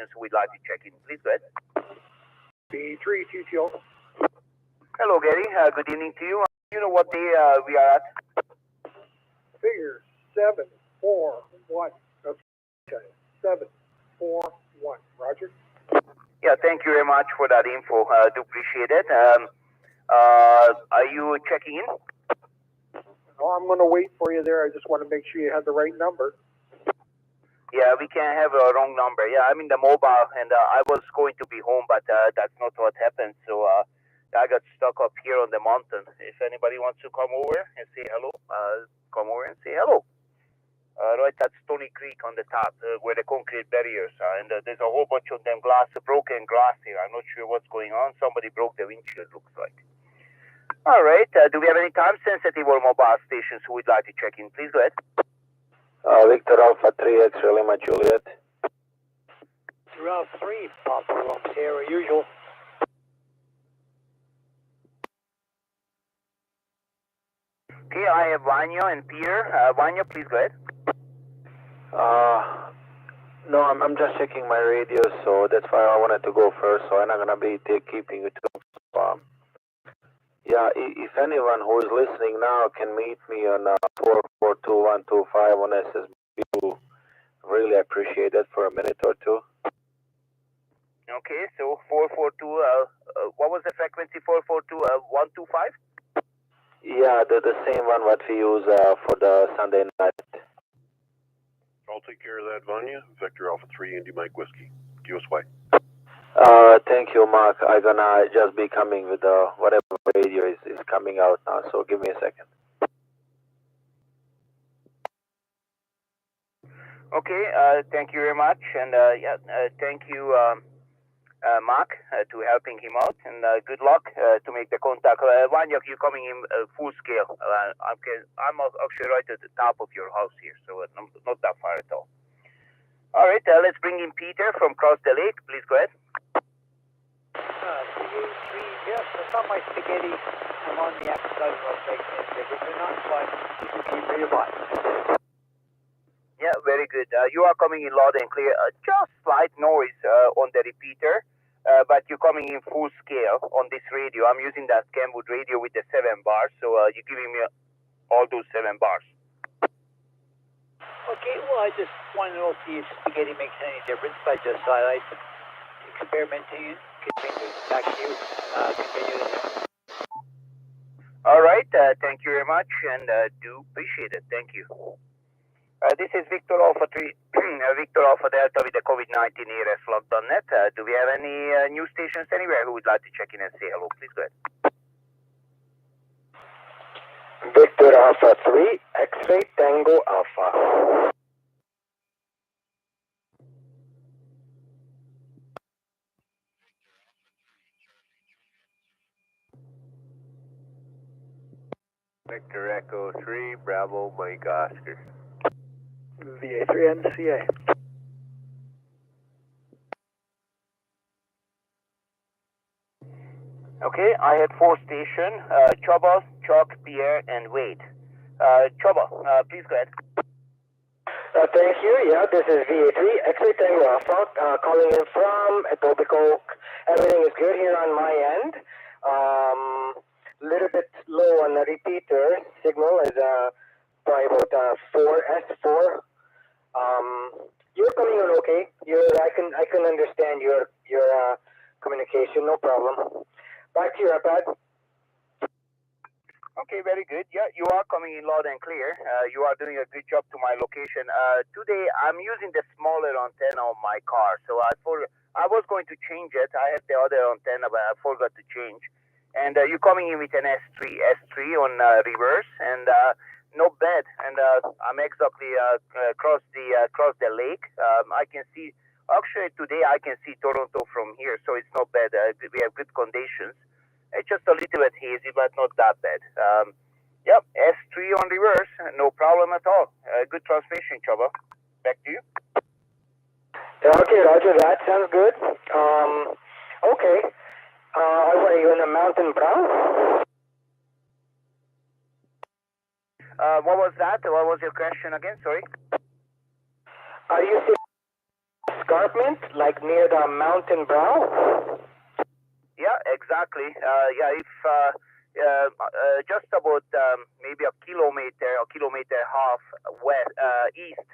stations who would like to check in. Please go ahead. B3 TTO. Hello, Gary. Good evening to you. You know what day we are at? Figure 741. Okay. 741. Roger. Yeah, thank you very much for that info. Do appreciate it. Are you checking in? Oh, I'm going to wait for you there. I just want to make sure you have the right number. Yeah, we can't have a wrong number. Yeah, I'm in the mobile, and I was going to be home, but that's not what happened. So I got stuck up here on the mountain. If anybody wants to come over and say hello, come over and say hello. Right at Stony Creek on the top, where the concrete barriers are, and there's a whole bunch of them broken glass here. I'm not sure what's going on. Somebody broke the windshield, looks like. All right. Do we have any time-sensitive or mobile stations who would like to check in? Please go ahead. Victor Alpha 3, X-Ray Lima Juliet. Route 3, Papa Rome Sierra, usual. Okay, I have Vanya and Peter. Vanya, please go ahead. No, I'm just checking my radio, so that's why I wanted to go first, so I'm not going to be keeping you too long. Yeah, if anyone who is listening now can meet me on 442125 on SSB, really appreciate it for a minute or two. Okay, so 442, what was the frequency? 442, 125? Yeah, the same one what we use for the Sunday night. I'll take care of that, Vanya. Vector Alpha 3, Indy Mike Whiskey. QSY. Thank you, Mark. I'm gonna just be coming with whatever radio is coming out now, so give me a second. Okay, thank you very much, and thank you, Mark, to helping him out, and good luck to make the contact. Vanya, you're coming in full scale. I'm actually right at the top of your house here, so not that far at all. All right, let's bring in Peter from across the lake. Please go ahead. Yes, I saw my spaghetti. I'm on the exercise website, and they're not flying. You can read about it. Yeah, very good. You are coming in loud and clear. Just slight noise on the repeater, but you're coming in full scale on this radio. I'm using that Kenwood radio with the 7 bars, so you're giving me all those 7 bars. Okay, well, I just want to know if the spaghetti makes any difference. I just thought I'd experimenting. Continue. Back to you. Continue. All right. Thank you very much, and do appreciate it. Thank you. This is Victor Alpha 3, Victor Alpha Delta with the COVID-19 ERS.net. Do we have any news stations anywhere who would like to check in and say hello? Please go ahead. Victor Alpha 3, X-Ray Tango Alpha. Victor Echo 3, Bravo, Mike Oscar. VA3 NCA. Okay, I had 4 stations, Chubba, Chuck, Pierre, and Wade. Chubba, please go ahead. Thank you. Yeah, this is VA3, X-Ray Tango Alpha, calling in from Etobicoke. Everything is good here on my end. Little bit low on the repeater. Signal is probably about 4S4. You're coming in okay. I can understand your communication, no problem. Back to your iPad. Okay, very good. Yeah, you are coming in loud and clear. You are doing a good job to my location. Today, I'm using the smaller antenna on my car, so I was going to change it. I had the other antenna, but I forgot to change. And you're coming in with an S3 on reverse, and not bad. And I'm exactly across the lake. I can see. Actually, today I can see Toronto from here, so it's not bad. We have good conditions. It's just a little bit hazy, but not that bad. Yep, S3 on reverse, no problem at all. Good transmission, Chubba. Back to you. Okay, Roger, that sounds good. Okay. Are you in a mountain brown? What was that? What was your question again? Sorry. Are you escarpment, like near the mountain brow? Yeah, exactly. If just about maybe a kilometer half west east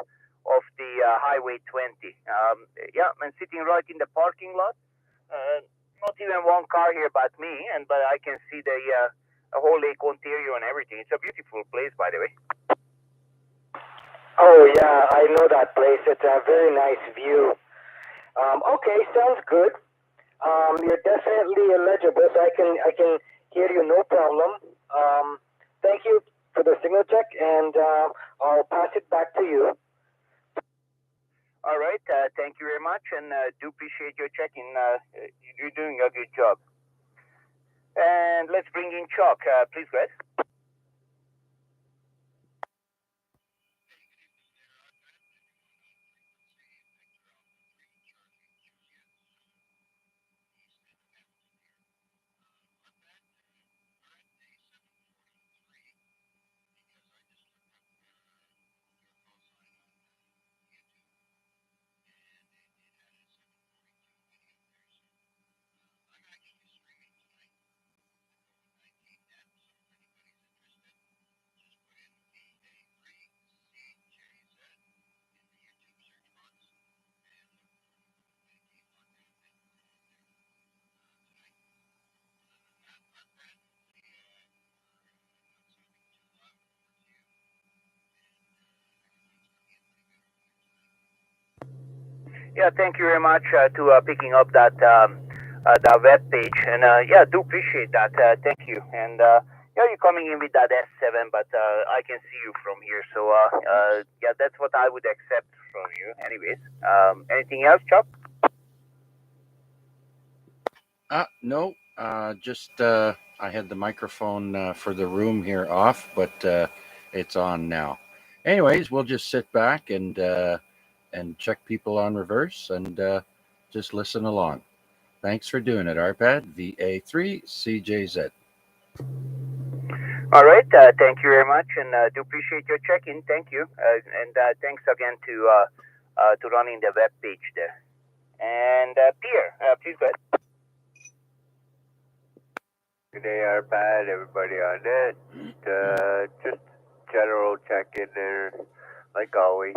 of the Highway 20. I'm sitting right in the parking lot. Not even one car here but me, but I can see the whole Lake Ontario and everything. It's a beautiful place, by the way. Oh yeah, I know that place. It's a very nice view. Okay, sounds good. You're definitely eligible, so I can hear you no problem. Thank you for the signal check, and I'll pass it back to you. All right, thank you very much, and do appreciate your checking. You're doing a good job. And let's bring in Chuck, please, guys. Yeah, thank you very much to picking up that web page, and do appreciate that. Thank you. And you're coming in with that S7, but I can see you from here, so that's what I would accept from you. Anyways, anything else, Chuck? No, just I had the microphone for the room here off, but it's on now. Anyways, we'll just sit back and check people on reverse and just listen along. Thanks for doing it, RPAD VA3CJZ. All right, thank you very much, and do appreciate your check-in. Thank you, and thanks again to running the web page there. And Pierre, please go ahead. Good day, RPAD, everybody on it. Just general check-in there, like always.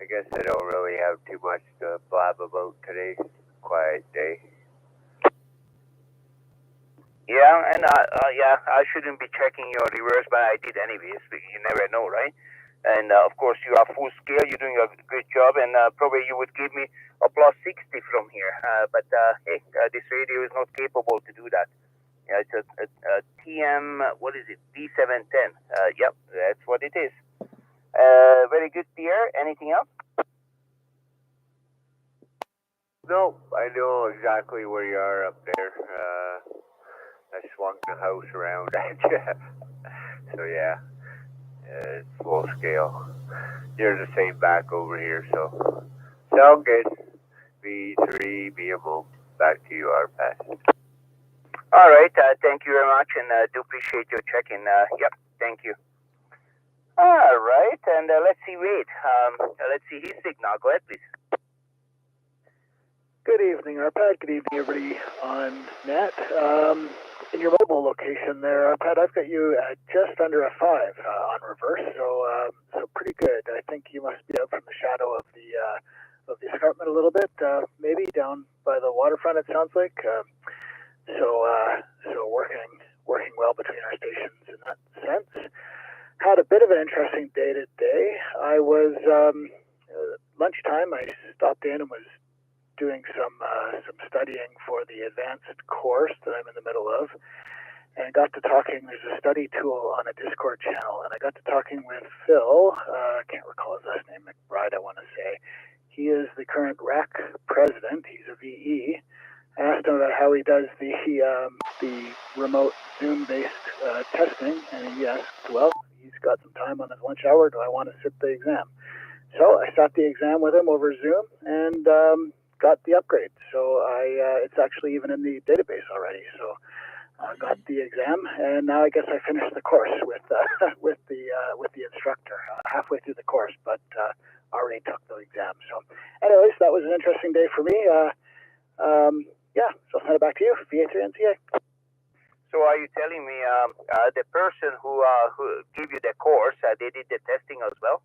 I guess I don't really have too much to blab about today. Quiet day. Yeah, and I shouldn't be checking your reverse, but I did anyways. You never know, right? And of course, you are full scale. You're doing a good job, and probably you would give me a plus 60 from here. But hey, this radio is not capable to do that. Yeah, it's a TM. What is it? D710. Yep, that's what it is. Very good, Pierre. Anything else? No, I know exactly where you are up there. I swung the house around at you. So yeah, it's full scale. You're the same back over here, so sound good. V3 BMO. Back to you, RPAD. All right, thank you very much, and do appreciate your check-in. Yep, thank you. All right, and let's see, let's see his signal. Go ahead, please. Good evening, RPAD. Good evening, everybody on net. In your mobile location there, RPAD, I've got you at just under a 5 on reverse, so pretty good. I think you must be out from the shadow of the escarpment a little bit, maybe down by the waterfront. It sounds like. So working well between our stations in that sense. Had a bit of an interesting day today. I was lunchtime. I stopped in and was doing some studying for the advanced course that I'm in the middle of, and got to talking. There's a study tool on a Discord channel, and I got to talking with Phil. I can't recall his last name, McBride, I want to say. He is the current RAC president. He's a VE. I asked him about how he does the remote Zoom-based testing, and he asked, well, he's got some time on his lunch hour. Do I want to sit the exam? So I sat the exam with him over Zoom and got the upgrade. So it's actually even in the database already. So I got the exam, and now I guess I finished the course with the instructor halfway through the course. But already took the exam. So, anyways, that was an interesting day for me. Yeah, so I'll send it back to you, VA3NCA. So are you telling me the person who gave you the course, they did the testing as well?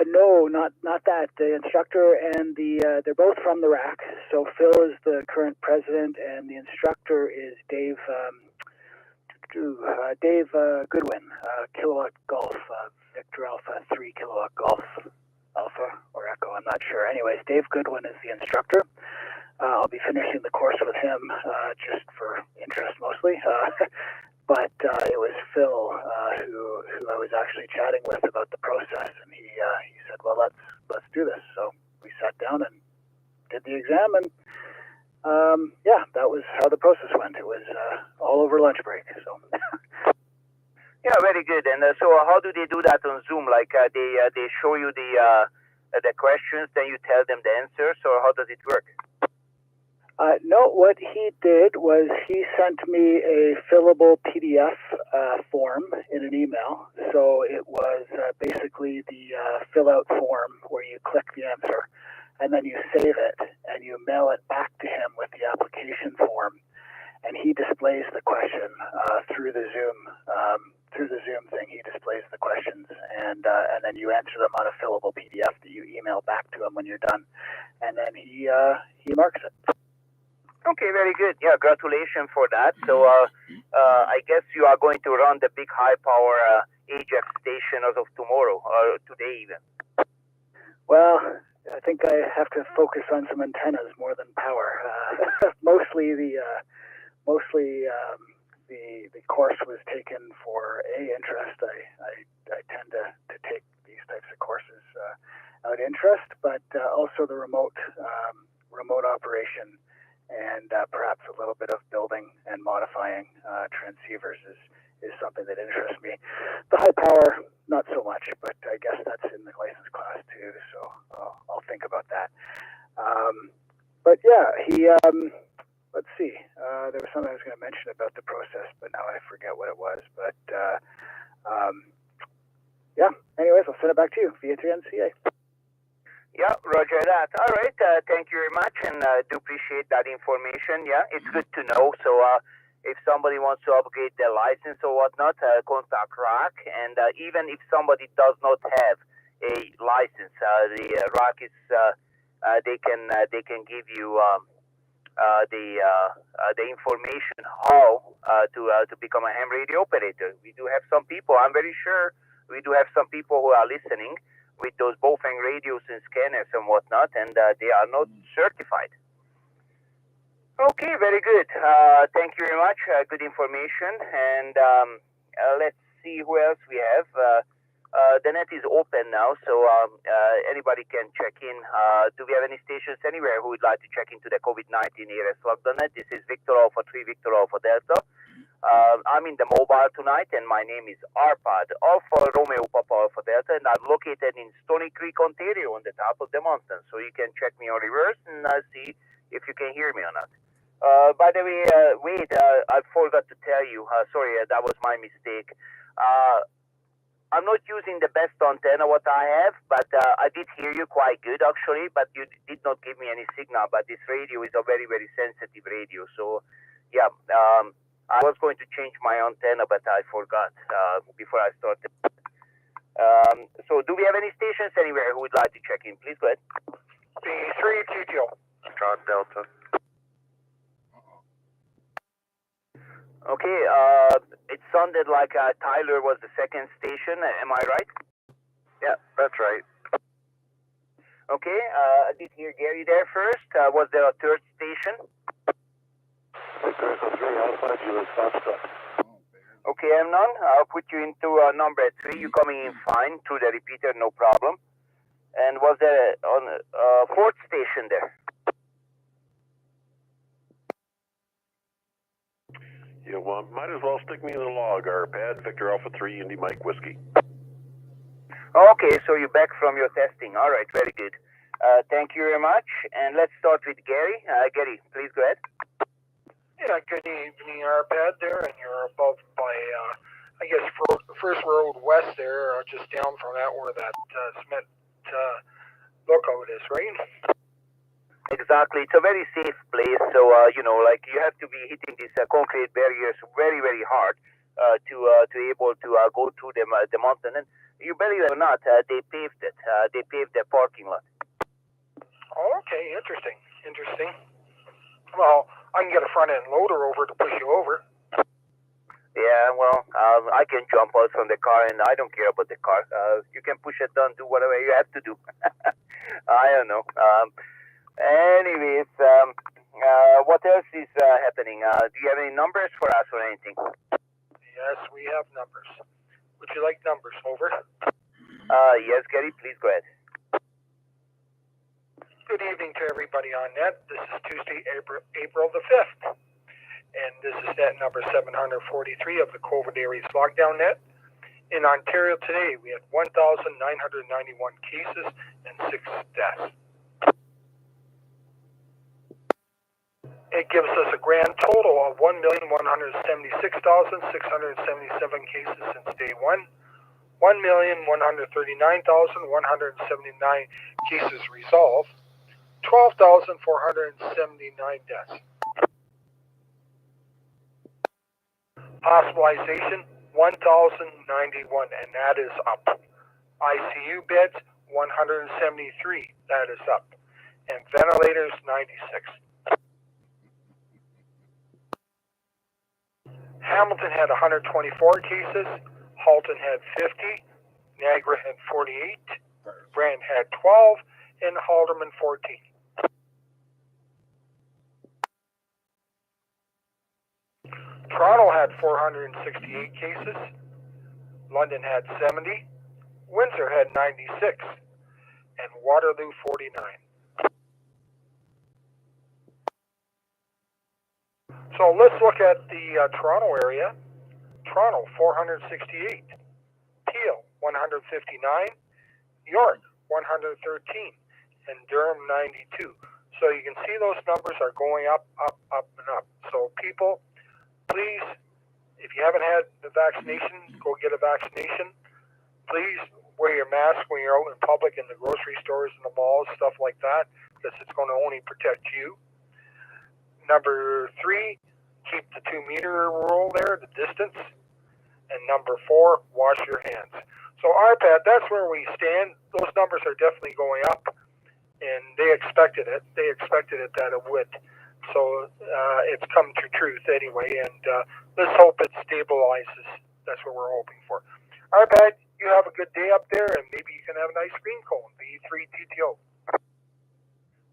No, not that. The instructor and they're both from the RAC. So Phil is the current president, and the instructor is Dave Goodwin, Kilowatt Golf, Victor Alpha 3 Kilowatt Golf Alpha or Echo. I'm not sure. Anyways, Dave Goodwin is the instructor. I'll be finishing the course with him just for interest mostly. But it was Phil who I was actually chatting with about the process, and he said, "Well, let's do this." So we sat down and did the exam, and yeah, that was how the process went. It was all over lunch break. So yeah, very good. And so how do they do that on Zoom? Like they show you the questions, then you tell them the answers, or how does it work? No, what he did was he sent me a fillable PDF form in an email. So it was basically the fill out form where you click the answer and then you save it and you mail it back to him with the application form. And he displays the question through the Zoom thing. He displays the questions, and then you answer them on a fillable PDF that you email back to him when you're done, and then he marks it. Okay, very good. Yeah, congratulations for that. So I guess you are going to run the big high power AJAX station as of tomorrow or today even. Well, I think I have to focus on some antennas more than power. Mostly the course was taken for interest. I tend to take these types of courses out of interest, but also the remote operation and perhaps a little bit of building and modifying transceivers is something that interests me. The high power, not so much, but I guess that's in the license class too, so I'll think about that. But yeah, he, let's see, there was something I was going to mention about the process, but now I forget what it was. But yeah, anyways, I'll send it back to you via 3NCA. Yeah, roger that. All right, thank you very much, and do appreciate that information. Yeah, it's good to know. So if somebody wants to upgrade their license or whatnot, contact RAC. And even if somebody does not have a license, the RAC is they can give you the information how to become a ham radio operator. We do have some people. I'm very sure we do have some people who are listening with those Bofang radios and scanners and whatnot, and they are not certified. Okay, very good. Thank you very much. Good information. And let's see who else we have. The net is open now, so anybody can check in. Do we have any stations anywhere who would like to check into the COVID-19 ARS lockdown net? This is Victor Alpha 3, Victor Alpha Delta. I'm in the mobile tonight, and my name is Arpad, Alpha Romeo Papa Alpha Delta, and I'm located in Stony Creek, Ontario, on the top of the mountain. So you can check me on reverse and see if you can hear me or not. By the way, Wade, I forgot to tell you. Sorry, that was my mistake. I'm not using the best antenna what I have, but I did hear you quite good actually, but you did not give me any signal. But this radio is a very, very sensitive radio. So yeah, I was going to change my antenna, but I forgot before I started. So do we have any stations anywhere who would like to check in? Please go ahead. The 3 TTO. John Delta. Okay, it sounded like Tyler was the second station. Am I right? Yeah, that's right. Okay, I did hear Gary there first. Was there a third station? Victor Echo 3, Alpha, Julius Foxtrot. Okay, I'm none. I'll put you into number 3. You're coming in fine through the repeater, no problem. And was there a fourth station there? Yeah, well, might as well stick me in the log, Arpad, Victor Alpha 3, Indy Mike Whiskey. Okay, so you're back from your testing. All right, very good. Thank you very much. And let's start with Gary. Gary, please go ahead. Yeah, good evening, Arpad there, and you're above by, I guess, First Road West there, just down from that where that cement lookout is, right? Exactly. It's a very safe place. So, like you have to be hitting these concrete barriers very, very hard to able to go through the mountain. And you believe it or not, they paved it. They paved the parking lot. Oh, okay, interesting. Well, I can get a front end loader over to push you over. Yeah, well, I can jump out from the car, and I don't care about the car. You can push it down, do whatever you have to do. I don't know. Anyways, what else is happening? Do you have any numbers for us or anything? Yes, we have numbers. Would you like numbers? Over. Yes, Gary, please go ahead. Good evening to everybody on net. This is Tuesday, April the 5th. And this is net number 743 of the COVID Areas Lockdown Net. In Ontario today, we had 1,991 cases and 6 deaths. It gives us a grand total of 1,176,677 cases since day one. 1,139,179 cases resolved. 12,479 deaths. Hospitalization, 1,091, and that is up. ICU beds, 173, that is up. And ventilators, 96. Hamilton had 124 cases, Halton had 50, Niagara had 48, Brant had 12, and Halderman 14. Toronto had 468 cases, London had 70, Windsor had 96, and Waterloo 49. So let's look at the Toronto area. Toronto 468, Peel 159, York 113, and Durham 92. So you can see those numbers are going up, and up. So people, please, if you haven't had the vaccination, go get a vaccination. Please wear your mask when you're out in public in the grocery stores and the malls, stuff like that, because it's going to only protect you. Number 3, keep the 2-meter rule there, the distance. And number 4, wash your hands. So RPAD, that's where we stand. Those numbers are definitely going up, and they expected it. They expected it that it would. So it's come to truth anyway, and let's hope it stabilizes. That's what we're hoping for. RPAD, you have a good day up there, and maybe you can have a nice green cone, V3 TTO.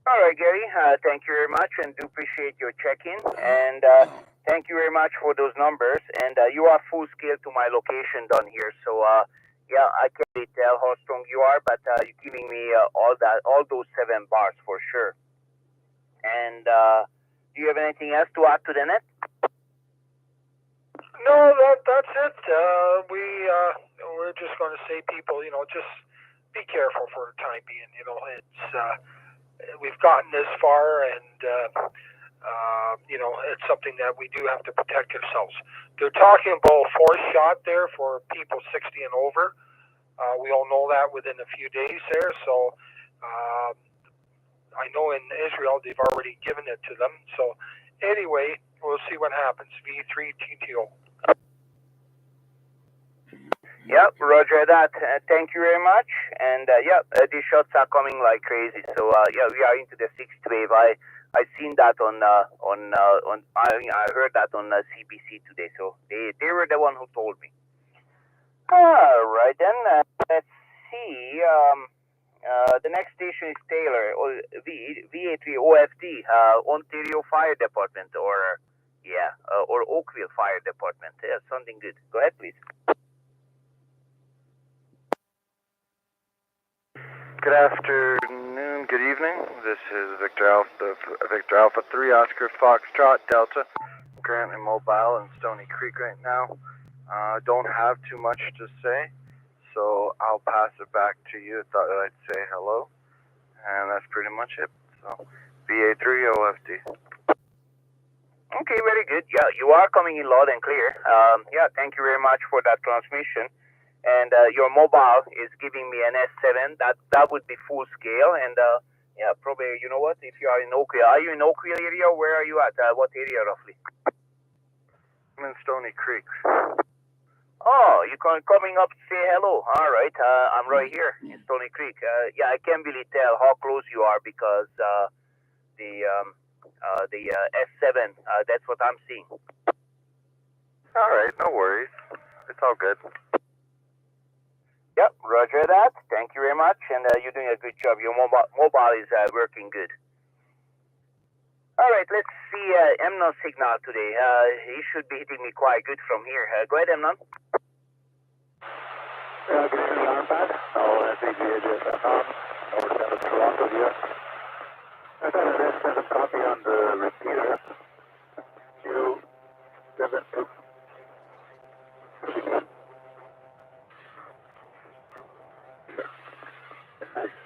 All right, Gary, thank you very much, and do appreciate your check-in, and thank you very much for those numbers, and you are full scale to my location down here, so yeah, I can't really tell how strong you are, but you're giving me all those 7 bars for sure. And do you have anything else to add to the net? No, that's it. We're just going to say, people, just be careful for the time being. It's we've gotten this far, and it's something that we do have to protect ourselves. They're talking about a 4th shot there for people 60 and over. We all know that within a few days there. So I know in Israel they've already given it to them. So anyway, we'll see what happens. V3 TTO. Yep, roger that. Thank you very much. And these shots are coming like crazy. So we are into the 6th wave. I seen that on I heard that on CBC today. So they were the one who told me. All right then. Let's see. The next station is Taylor, VA3 OFD, Ontario Fire Department, or Oakville Fire Department. Yeah, something good. Go ahead, please. Good afternoon, good evening. This is Victor Alpha 3, Oscar Foxtrot Delta. Currently mobile in Stony Creek right now. Don't have too much to say, so I'll pass it back to you. Thought I'd say hello, and that's pretty much it. So, VA3 OFD. Okay, very good. Yeah, you are coming in loud and clear. Thank you very much for that transmission. and your mobile is giving me an S7. That would be full scale, and yeah, probably, you know what, if you are in Oakville, are you in Oakville area? Where are you at? What area roughly? I'm in Stony Creek. Oh, you're coming up to say hello. All right, I'm right here in Stony Creek. Yeah, I can't really tell how close you are because the S7, that's what I'm seeing. All right, no worries. It's all good. Yep, roger that. Thank you very much, and you're doing a good job. Your mobile is working good. All right, let's see Emnon signal today. He should be hitting me quite good from here. Go ahead, Emnon. Good evening, Arpad. I'll take the address over 7 Toronto here. I got an S7 copy on the repeater. 272.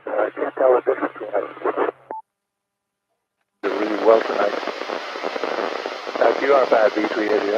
I can't tell the difference between us. Did really well tonight. Back you are bad, B380,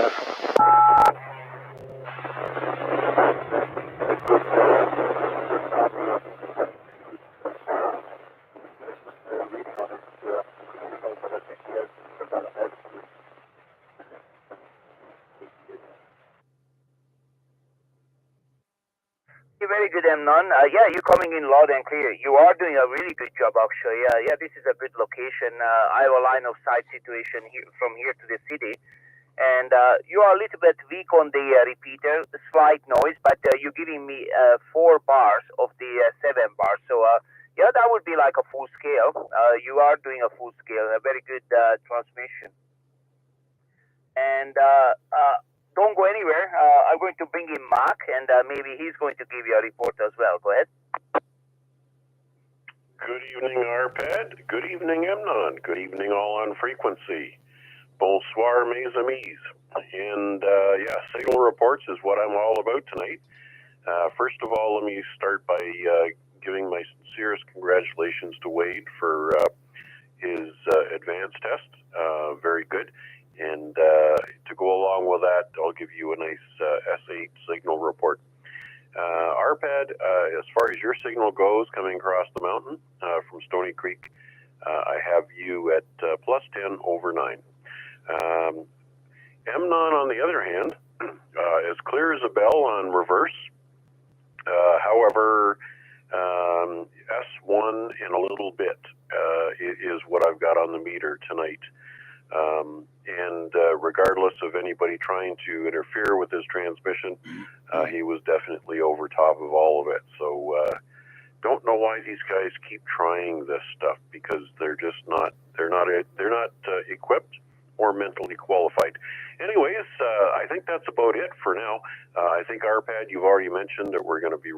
Very good, Emnon. Yeah, you're coming in loud and clear. You are doing a really good job, actually. Yeah, this is a good location. I have a line of sight situation here, from here to the city. And you are a little bit weak on the repeater, slight noise, but you're giving me 4 bars of the 7 bars. So, yeah, that would be like a full scale. You are doing a full scale, a very good transmission. And don't go anywhere. I'm going to bring in Mark, and maybe he's going to give you a report as well. Go ahead. Good evening, Arpad. Good evening, Emnon. Good evening, all on frequency. Bonsoir, mes amis. And yeah, signal reports is what I'm all about tonight. First of all, let me start by giving my sincerest congratulations to Wade for his advanced test. Very good. And to go along with that, I'll give you a nice S8 signal report. Arpad, as far as your signal goes, coming across the mountain from Stony Creek, I have you at +10 over 9. Emnon, on the other hand, as clear as a bell on reverse. However, S1 in a little bit is what I've got on the meter tonight. And regardless of anybody trying to interfere with his transmission, he was definitely over top of all of it. So don't know why these guys keep trying this stuff, because they're just not equipped or mentally qualified. Anyways, I think that's about it for now. I think Arpad, you've already mentioned that we're going to be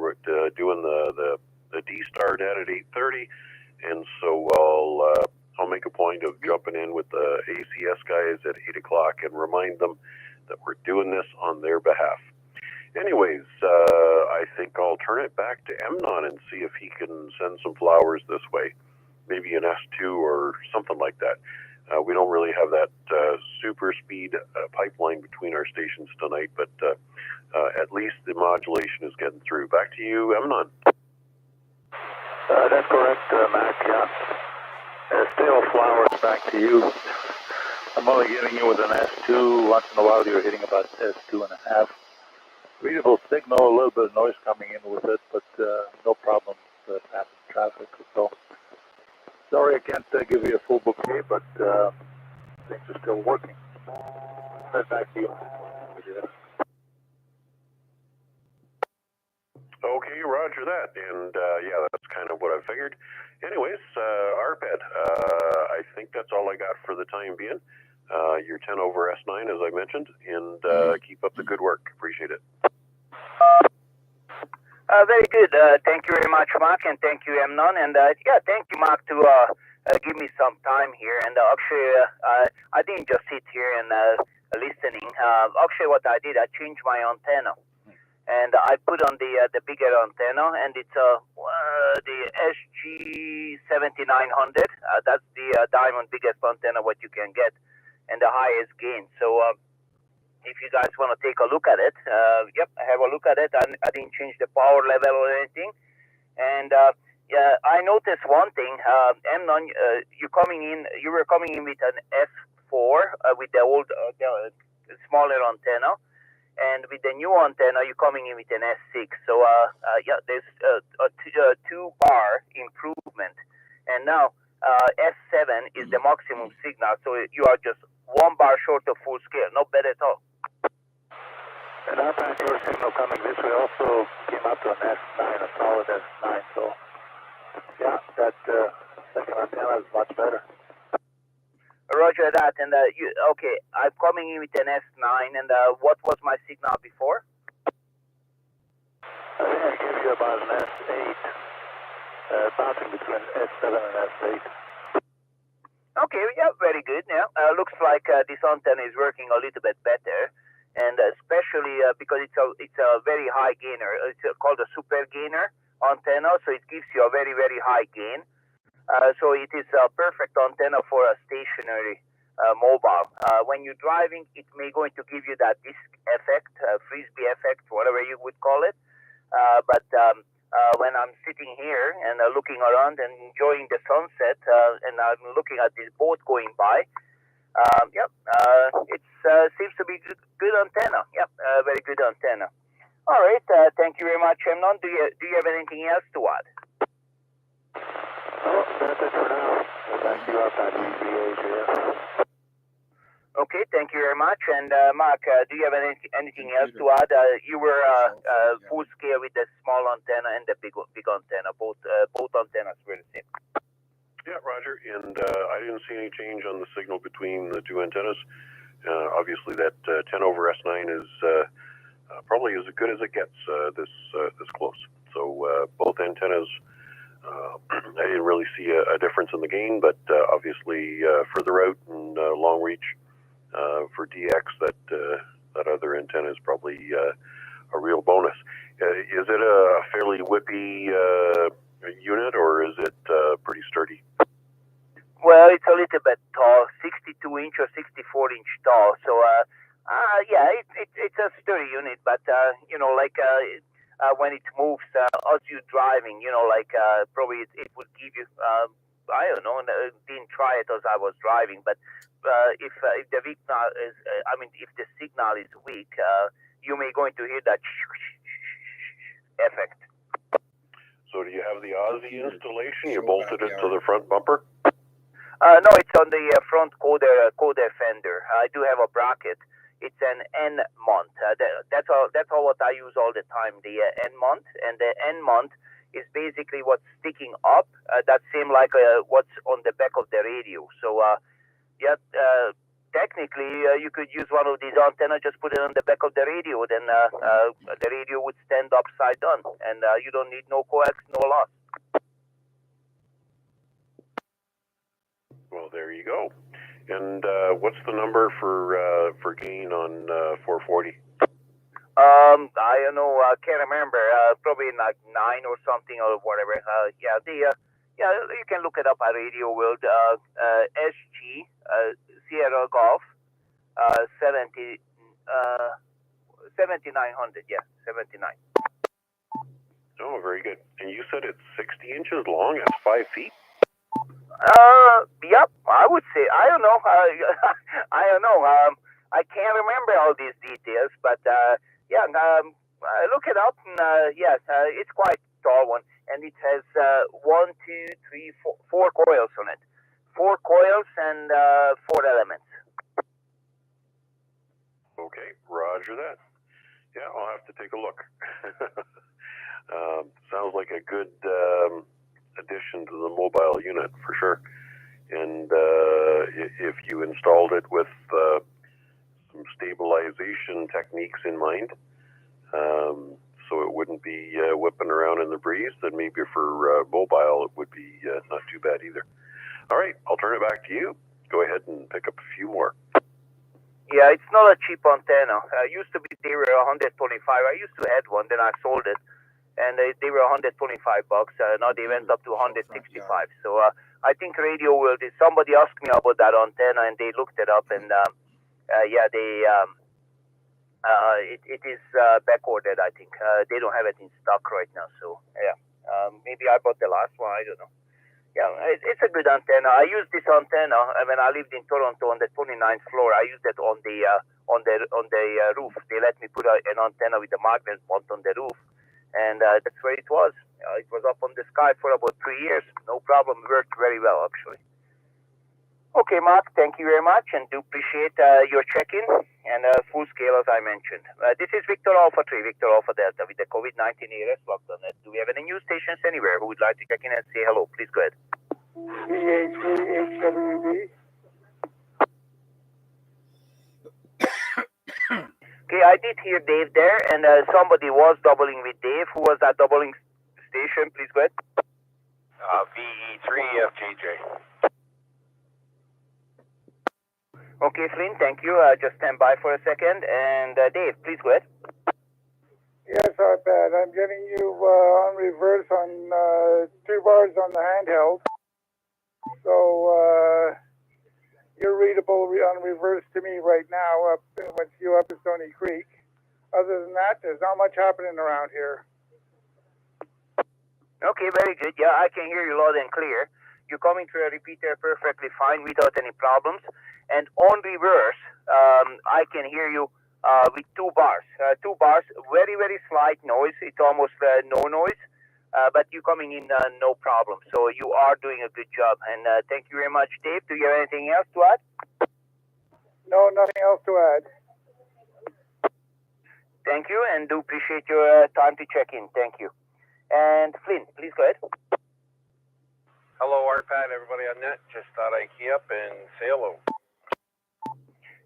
doing the D-Star net at 8:30, and so I'll make a point of jumping in with the ACS guys at 8 o'clock and remind them that we're doing this on their behalf. Anyways, I think I'll turn it back to Emnon and see if he can send some flowers this way, maybe an S2 or something like that. We don't really have that super speed pipeline between our stations tonight, but at least the modulation is getting through. Back to you, Emnon. That's correct, Mac, yeah. Still flowers back to you. I'm only getting you with an S2. Once in a while you're hitting about S2.5. Readable signal, a little bit of noise coming in with it, but no problem with passing traffic. So sorry I can't give you a full bouquet, but things are still working. Right back to you. Okay, roger that. And yeah, that's kind of what I figured. Anyways, Arpad, I think that's all I got for the time being. You're 10 over S9, as I mentioned, and keep up the good work. Appreciate it. Very good. Thank you very much, Mark, and thank you, Emnon. And yeah, thank you, Mark, to give me some time here. And actually, I didn't just sit here and listening. Actually, what I did, I changed my antenna. And I put on the bigger antenna, and it's the SG7900. That's the diamond biggest antenna what you can get, and the highest gain. So if you guys want to take a look at it, yep, have a look at it. I didn't change the power level or anything. And yeah, I noticed one thing. Amnon, you were coming in with an S4 with the old, the smaller antenna. And with the new antenna, you're coming in with an S6. So yeah, there's a 2-bar improvement. And now S7 is the maximum signal. So you are just 1 bar short of full scale. Not bad at all. And our Bangalore signal coming this way also came up to an S9, a solid S9. So yeah, that second antenna is much better. Roger that. And okay, I'm coming in with an S9. And what was my signal before? I think I gave you about an S8, bouncing between S7 and S8. Okay, yeah, very good. Yeah, looks like this antenna is working a little bit better, and especially because it's a very high gainer. It's called a super gainer antenna, so it gives you a very, very high gain. So it is a perfect antenna for a stationary mobile. When you're driving, it may going to give you that disc effect, frisbee effect, whatever you would call it. But when I'm sitting here and looking around and enjoying the sunset, and I'm looking at this boat going by, yep, it seems to be good antenna. Yep, very good antenna. All right, thank you very much, Amnon. Do you have anything else to add? Oh, that's it for now. Back to you up at EVA. Okay, thank you very much. And Mark, do you have anything else to add? You were full scale with the small antenna and the big antenna. Both antennas were the same. Yeah, Roger. And I didn't see any change on the signal between the two antennas. Obviously, that 10 over S9 is probably as good as it gets this close. So both antennas, I didn't really see a difference in the gain, but obviously further out and long reach. For DX, that other antenna is probably a real bonus. Is it a fairly whippy unit, or is it pretty sturdy? Well, it's a little bit tall, 62-inch or 64-inch tall. So, yeah, it's a sturdy unit, but you know, like when it moves, as you're driving, you know, like probably it would give you. I don't know. Didn't try it as I was driving, but if the signal is, if the signal is weak, you may going to hear that effect. So, do you have the Aussie installation? You bolted it to the front bumper? No, it's on the front quarter fender. I do have a bracket. It's an N mount. That's all what I use all the time. The N mount, and the N mount is basically what's sticking up. That same like what's on the back of the radio. So, yeah, technically you could use one of these antennas, just put it on the back of the radio, then the radio would stand upside down, and you don't need no coax, no loss. Well, there you go. And what's the number for gain on 440? I don't know. I can't remember. Probably like 9 or something or whatever. Yeah, you can look it up at Radio World. SG Sierra Golf 7900. Yeah, 79. Oh, very good. And you said it's 60 inches long. It's 5 feet. Yep. I would say. I don't know. I don't know. I can't remember all these details, but yeah. Look it up. And, yes, it's quite tall one, and it has 4 coils on it. 4 coils and 4 elements. Okay, roger that. Yeah, I'll have to take a look. Sounds like a good addition to the mobile unit for sure. And if you installed it with some stabilization techniques in mind, so it wouldn't be whipping around in the breeze, then maybe for mobile it would be not too bad either. All right, I'll turn it back to you. Go ahead and pick up a few more. Yeah, it's not a cheap antenna. Used to be they were 125. I used to have one, then I sold it, and they were 125 bucks. Now they went up to 165. So I think Radio World is. Somebody asked me about that antenna, and they looked it up, and yeah, It is back ordered, I think. They don't have it in stock right now, so yeah. Maybe I bought the last one. I don't know. Yeah, it's a good antenna. I used this antenna when I lived in Toronto on the 29th floor. I used it on the roof. They let me put an antenna with a magnet point on the roof, and that's where it was. It was up on the sky for about 3 years. No problem. Worked very well, actually. Okay, Mark, thank you very much, and do appreciate your check-in and full scale, as I mentioned. This is Victor Alpha 3, Victor Alpha Delta, with the COVID-19 ARS locked on it. Do we have any news stations anywhere who would like to check in and say hello? Please go ahead. VH3HWB. Okay, I did hear Dave there, and somebody was doubling with Dave. Who was that doubling station? Please go ahead. VE3FJJ. Okay, Flynn, thank you. Just stand by for a second. And Dave, please go ahead. Yes, iPad. I'm getting you on reverse on 2 bars on the handheld. So you're readable on reverse to me right now with you up at Stony Creek. Other than that, there's not much happening around here. Okay, very good. Yeah, I can hear you loud and clear. You're coming through a repeater perfectly fine without any problems. And on reverse, I can hear you with 2 bars. 2 bars, very, very slight noise. It's almost no noise, but you're coming in no problem. So you are doing a good job. And thank you very much, Dave. Do you have anything else to add? No, nothing else to add. Thank you, and do appreciate your time to check in. Thank you. And Flynn, please go ahead. Hello, RPAD, everybody on net. Just thought I'd key up and say hello.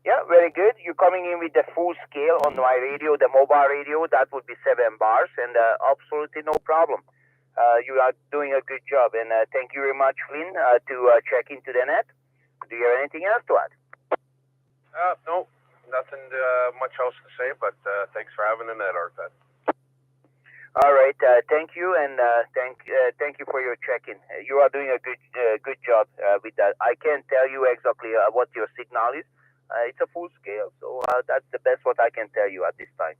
Yeah, very good. You're coming in with the full scale on my radio, the mobile radio. That would be 7 bars, and absolutely no problem. You are doing a good job, and thank you very much, Flynn, to check into the net. Do you have anything else to add? No, nothing much else to say, but thanks for having the net, RPAD. All right, thank you, and thank you for your check-in. You are doing a good job with that. I can't tell you exactly what your signal is. It's a full scale, so that's the best what I can tell you at this time.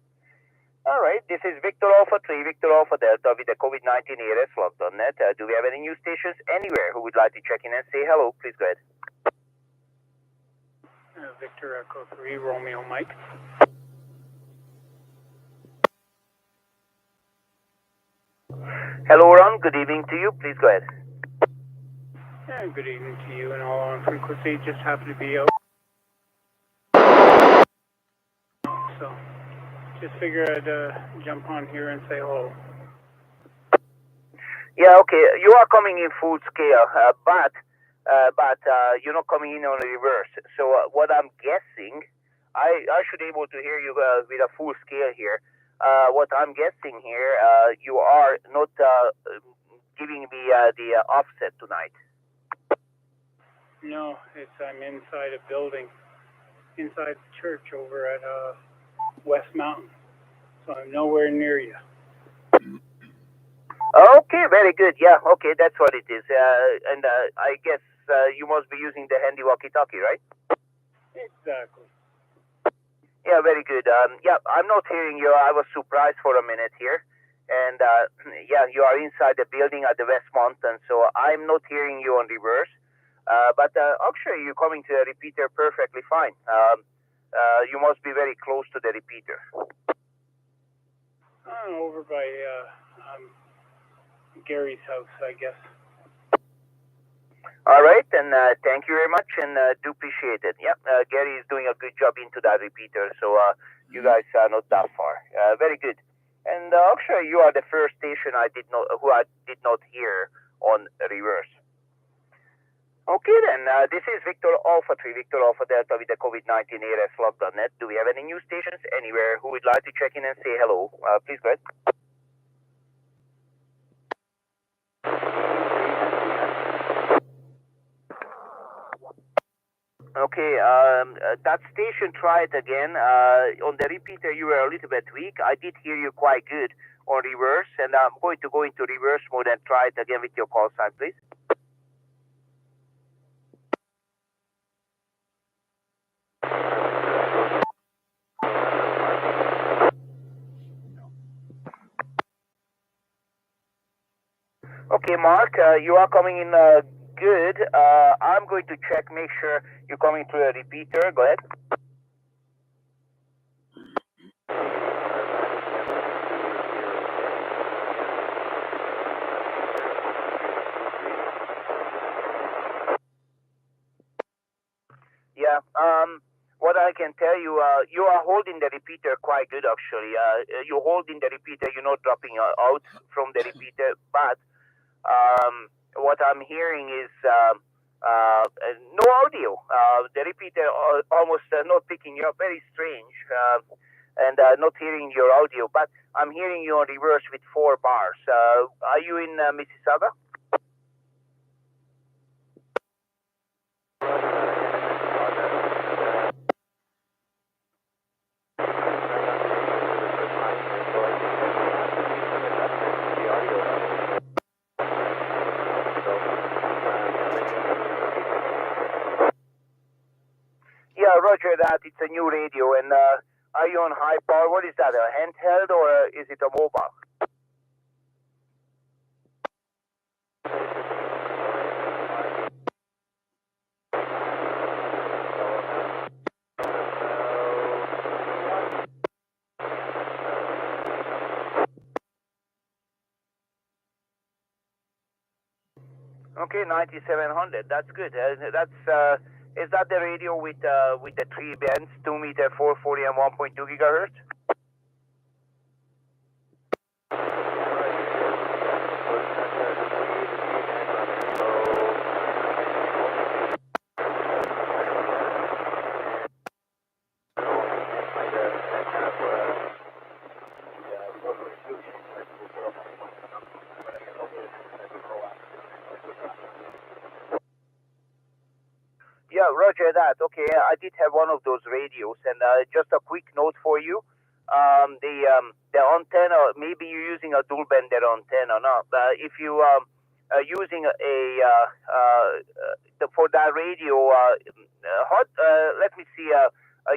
All right, this is Victor Alpha 3, Victor Alpha Delta with the COVID-19 ARS locked on net. Do we have any news stations anywhere who would like to check in and say hello? Please go ahead. Victor Echo 3, Romeo Mike. Hello, Ron. Good evening to you. Please go ahead. Yeah, good evening to you and all on frequency. Just happened to be out. So, just figured I'd jump on here and say hello. Yeah, okay. You are coming in full scale, but you're not coming in on reverse. So what I'm guessing, I should be able to hear you with a full scale here. What I'm guessing here, you are not giving me the offset tonight. No, I'm inside a building, inside the church over at West Mountain. So I'm nowhere near you. Okay, very good. Yeah, okay, that's what it is. And I guess you must be using the handy walkie-talkie, right? Exactly. Yeah, very good. Yeah, I'm not hearing you. I was surprised for a minute here. And yeah, you are inside the building at the West Mountain, so I'm not hearing you on reverse. But actually, you're coming to the repeater perfectly fine. You must be very close to the repeater. Over by Gary's house, I guess. All right, and thank you very much, and do appreciate it. Yeah, Gary is doing a good job into that repeater, so you guys are not that far. Very good. And actually, you are the first station I did not hear on reverse. Okay, then. This is Victor Alpha 3, Victor Alpha Delta with the COVID-19 ARS locked on net. Do we have any news stations anywhere who would like to check in and say hello? Please go ahead. Okay, that station, try it again. On the repeater, you were a little bit weak. I did hear you quite good on reverse, and I'm going to go into reverse mode and try it again with your call sign, please. Okay, Mark, you are coming in good. I'm going to check, make sure you're coming through a repeater. Go ahead. Yeah. What I can tell you, you are holding the repeater quite good, actually. You're holding the repeater. You're not dropping out from the repeater. But what I'm hearing is no audio. The repeater almost not picking you up. Very strange. And not hearing your audio. But I'm hearing you on reverse with 4 bars. Are you in Mississauga? Yeah, roger that. It's a new radio. And are you on high power? What is that, a handheld or is it a mobile? Okay, 9700. That's good. Is that the radio with the 3 bands, 2 meter, 440, and 1.2 gigahertz? Yeah, roger that. Okay, I did have one of those radios, and just a quick note for you. The antenna, maybe you're using a dual band antenna. No, if you are using for that radio, let me see.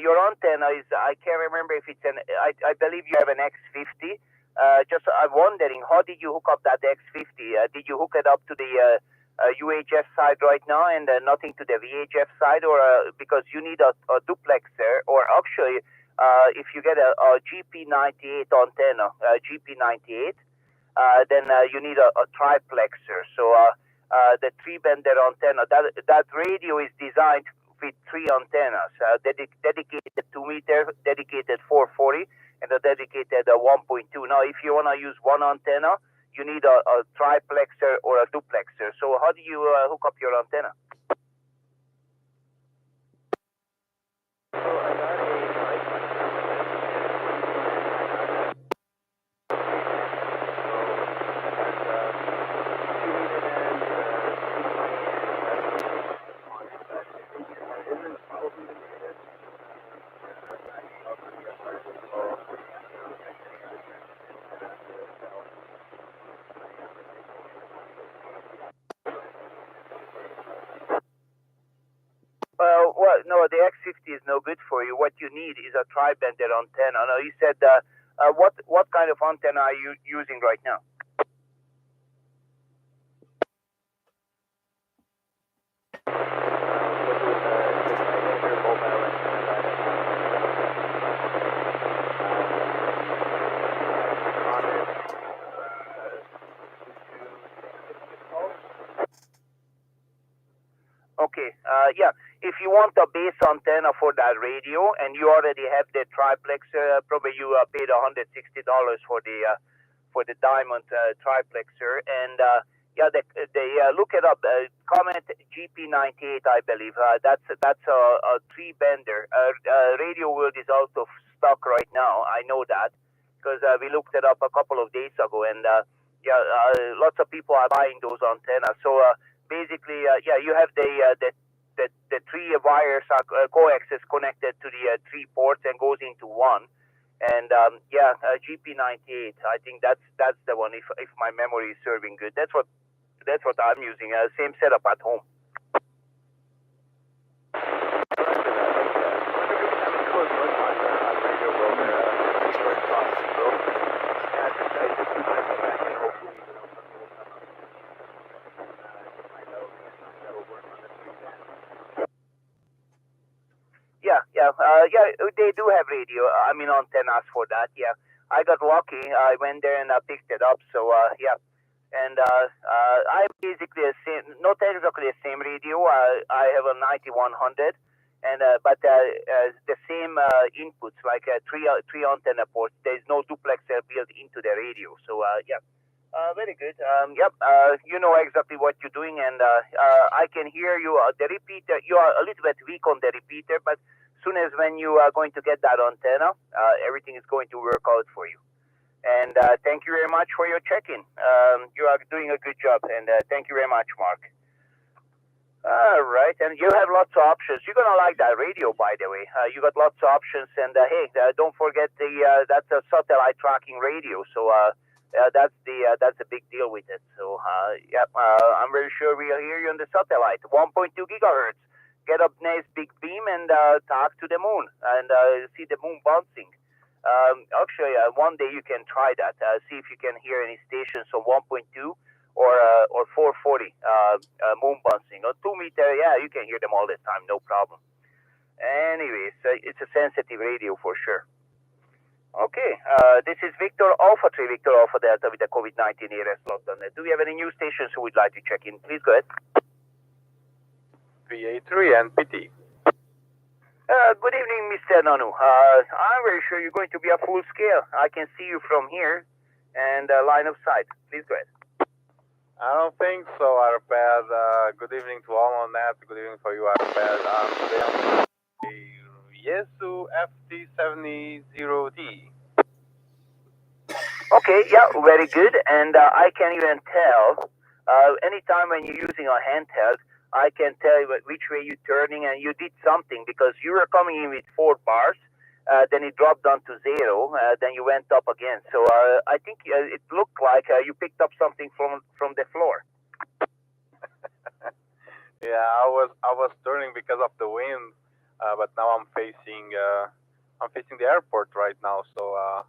Your antenna is, I can't remember if it's I believe you have an X50. Just I'm wondering, how did you hook up that X50? Did you hook it up to the UHF side right now and nothing to the VHF side, or because you need a duplexer, or actually if you get a GP98 antenna, GP98, then you need a triplexer. So the 3-band antenna, that radio is designed with 3 antennas, dedicated 2 meter, dedicated 440, and a dedicated 1.2. Now, if you want to use one antenna, you need a triplexer or a duplexer. So how do you hook up your antenna? Well, no, the X50 is no good for you. What you need is a tri-band antenna. Now, you said, what kind of antenna are you using right now? Okay, yeah. If you want a base antenna for that radio, and you already have the triplexer, probably you paid $160 for the diamond triplexer, and yeah, they look it up. Comment GP98, I believe. That's a 3-bander. Radio World is out of stock right now. I know that because we looked it up a couple of days ago, and yeah, lots of people are buying those antennas. So basically, yeah, you have the 3 wires are coaxes connected to the 3 ports and goes into one. And yeah, GP98. I think that's the one. If my memory is serving good, that's what I'm using. Same setup at home. they do have radio. Antennas for that. Yeah, I got lucky. I went there and I picked it up. So and I basically not exactly the same radio. I have a 9100, and but the same inputs, like three antenna ports. There's no duplexer built into the radio. So very good. You know exactly what you're doing, and I can hear you. The repeater, you are a little bit weak on the repeater, but soon as when you are going to get that antenna, everything is going to work out for you. And thank you very much for your check-in. You are doing a good job, and thank you very much, Mark. All right, and you have lots of options. You're gonna like that radio, by the way. You got lots of options, and hey, don't forget that's a satellite tracking radio. So that's a big deal with it. So I'm very sure we'll hear you on the satellite. 1.2 gigahertz. Get up nice big beam and talk to the moon and see the moon bouncing. Actually, one day you can try that. See if you can hear any stations on 1.2 or 440 moon bouncing. Or 2 meter, yeah, you can hear them all the time, no problem. Anyways, it's a sensitive radio for sure. Okay, this is Victor Alpha 3, Victor Alpha Delta with the COVID-19 ARS lockdown. Do we have any new stations who would like to check in? Please go ahead. VA3 and PT. Good evening, Mr. Nanu. I'm very sure you're going to be a full scale. I can see you from here and line of sight. Please go ahead. I don't think so, Arpad. Good evening to all on that. Good evening for you, Arpad. Today I'm Yesu FT70D. Okay, yeah, very good. And I can even tell, anytime when you're using a handheld, I can tell you which way you're turning, and you did something because you were coming in with 4 bars, then it dropped down to 0, then you went up again. So I think it looked like you picked up something from the floor. Yeah, I was turning because of the wind, but now I'm facing the airport right now. So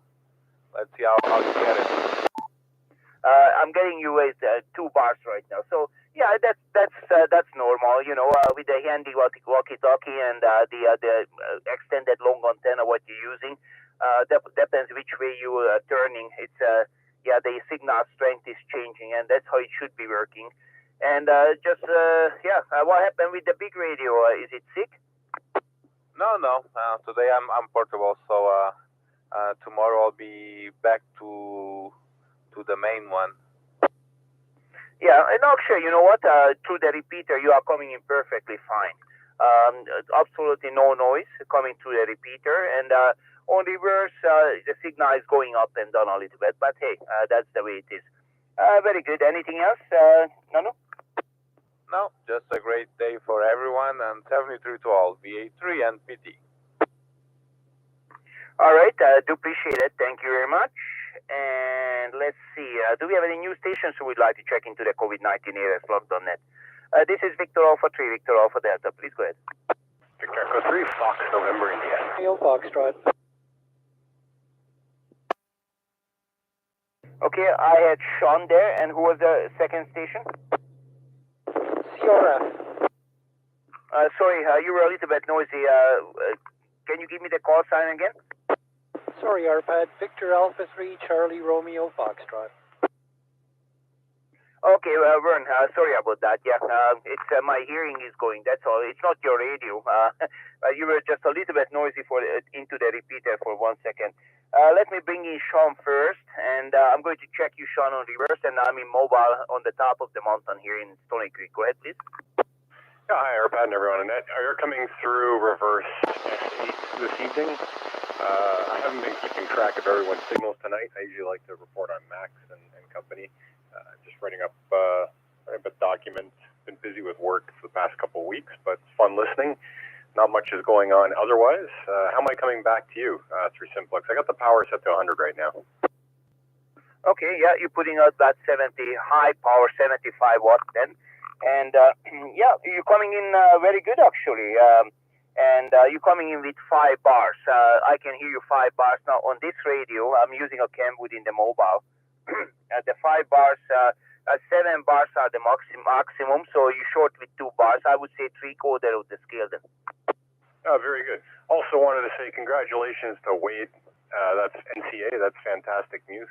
let's see how you get it. I'm getting you with 2 bars right now. So yeah, that's normal. You know, with the handy walkie-talkie and the extended long antenna, what you're using, depends which way you are turning. It's the signal strength is changing, and that's how it should be working. And what happened with the big radio? Is it sick? No. Today I'm portable, so tomorrow I'll be back to the main one. Yeah, and actually, you know what? Through the repeater, you are coming in perfectly fine. Absolutely no noise coming through the repeater, and on reverse, the signal is going up and down a little bit. But hey, that's the way it is. Very good. Anything else? No. No, just a great day for everyone, and 73 to all, VA3 and PT. All right, do appreciate it. Thank you very much. And let's see, do we have any new stations who would like to check into the COVID-19 ARS lockdown.net? This is Victor Alpha 3, Victor Alpha Delta. Please go ahead. Victor Echo 3, Fox November, India. Neil Foxtrot. Okay, I had Sean there, and who was the second station? CRF. Sorry, you were a little bit noisy. Can you give me the call sign again? Sorry, Arpad. Victor Alpha 3, Charlie Romeo Foxtrot. Okay, Vern, sorry about that. Yeah, it's my hearing is going. That's all. It's not your radio. You were just a little bit noisy into the repeater for 1 second. Let me bring in Sean first, and I'm going to check you, Sean, on reverse, and I'm in mobile on the top of the mountain here in Stony Creek. Go ahead, please. Yeah, hi, Arpad and everyone. You're coming through reverse this evening. I haven't been keeping track of everyone's signals tonight. I usually like to report on Max and company. Just writing up documents. Been busy with work for the past couple of weeks, but it's fun listening. Not much is going on otherwise. How am I coming back to you through Simplex? I got the power set to 100 right now. Okay, yeah, you're putting out that 70 high power, 75 watts then. And yeah, you're coming in very good actually. And you're coming in with 5 bars. I can hear you 5 bars. Now on this radio, I'm using a Kenwood in the mobile. The 5 bars, 7 bars are the maximum, so you're short with 2 bars. I would say 3/4 of the scale then. Oh, very good. Also wanted to say congratulations to Wade. That's NCA. That's fantastic news.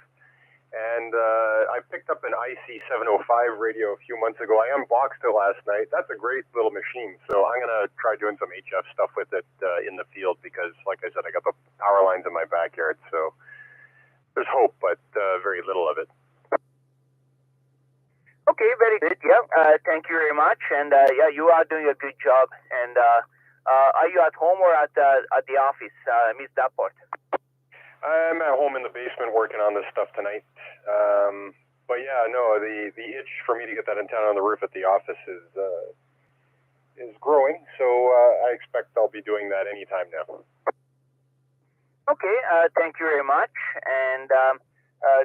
And I picked up an IC 705 radio a few months ago. I unboxed it last night. That's a great little machine. So I'm going to try doing some HF stuff with it in the field because, like I said, I got the power lines in my backyard. So there's hope, but very little of it. Okay, very good. Yeah, thank you very much. And yeah, you are doing a good job. And are you at home or at the office? I missed that part. I'm at home in the basement working on this stuff tonight. But yeah, no, the itch for me to get that antenna on the roof at the office is growing. So I expect I'll be doing that anytime now. Okay, thank you very much. And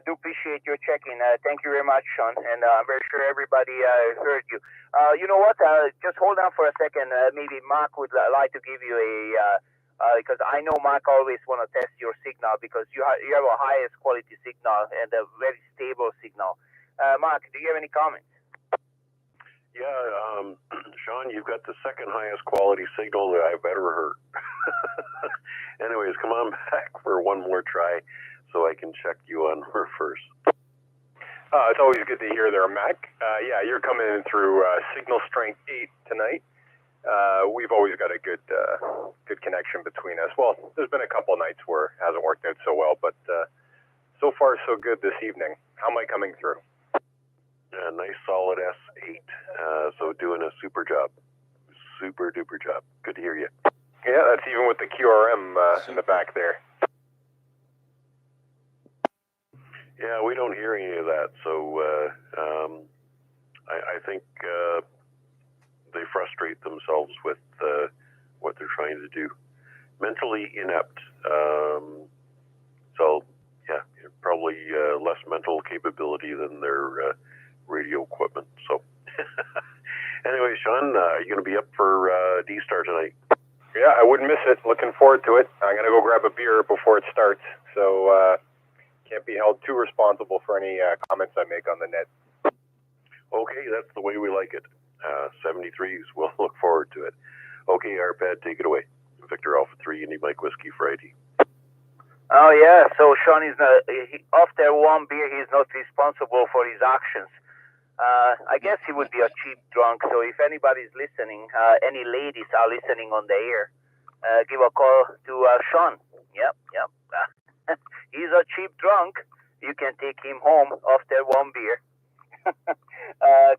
do appreciate your checking. Thank you very much, Sean. And I'm very sure everybody heard you. You know what? Just hold on for a second. Maybe Mark would like to give you a... because I know Mark always want to test your signal because you have a highest quality signal and a very stable signal. Mark, do you have any comments? Yeah, Sean, you've got the second highest quality signal that I've ever heard. Anyways, come on back for one more try so I can check you on her first. It's always good to hear there, Mac. Yeah, you're coming in through signal strength 8 tonight. We've always got a good connection between us. Well, there's been a couple of nights where it hasn't worked out so well, but so far so good this evening. How am I coming through? Nice solid S8. So doing a super job. Super duper job. Good to hear you. Yeah, that's even with the QRM in the back there. Yeah, we don't hear any of that. So I think they frustrate themselves with what they're trying to do. Mentally inept. So, yeah, probably less mental capability than their radio equipment. So, anyway, Sean, are you going to be up for D-Star tonight? Yeah, I wouldn't miss it. Looking forward to it. I'm going to go grab a beer before it starts. So, can't be held too responsible for any comments I make on the net. Okay, that's the way we like it. 73s, we'll look forward to it. Okay, Arpad, take it away. Victor Alpha 3, Indy Mike Whiskey Friday. Oh, yeah, so Sean is after one beer, he's not responsible for his actions. I guess he would be a cheap drunk, so if anybody's listening, any ladies are listening on the air, give a call to Sean. Yep. He's a cheap drunk. You can take him home after one beer.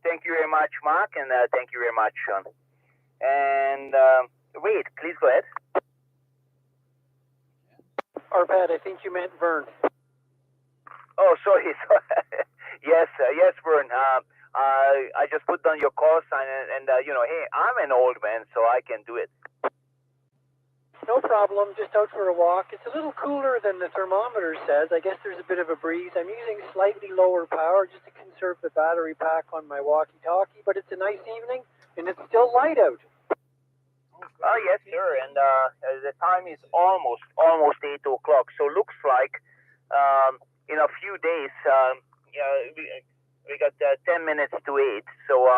Thank you very much, Mark, and thank you very much, Sean. And wait, please go ahead. Arpad, I think you meant Vern. Oh, sorry. Yes, Vern. I just put down your call sign, and you know, hey, I'm an old man, so I can do it. No problem, just out for a walk. It's a little cooler than the thermometer says. I guess there's a bit of a breeze. I'm using slightly lower power just to conserve the battery pack on my walkie-talkie, but it's a nice evening, and it's still light out. Oh, yes, sir, and the time is almost 8 o'clock, so looks like in a few days, we got 10 minutes to 8, so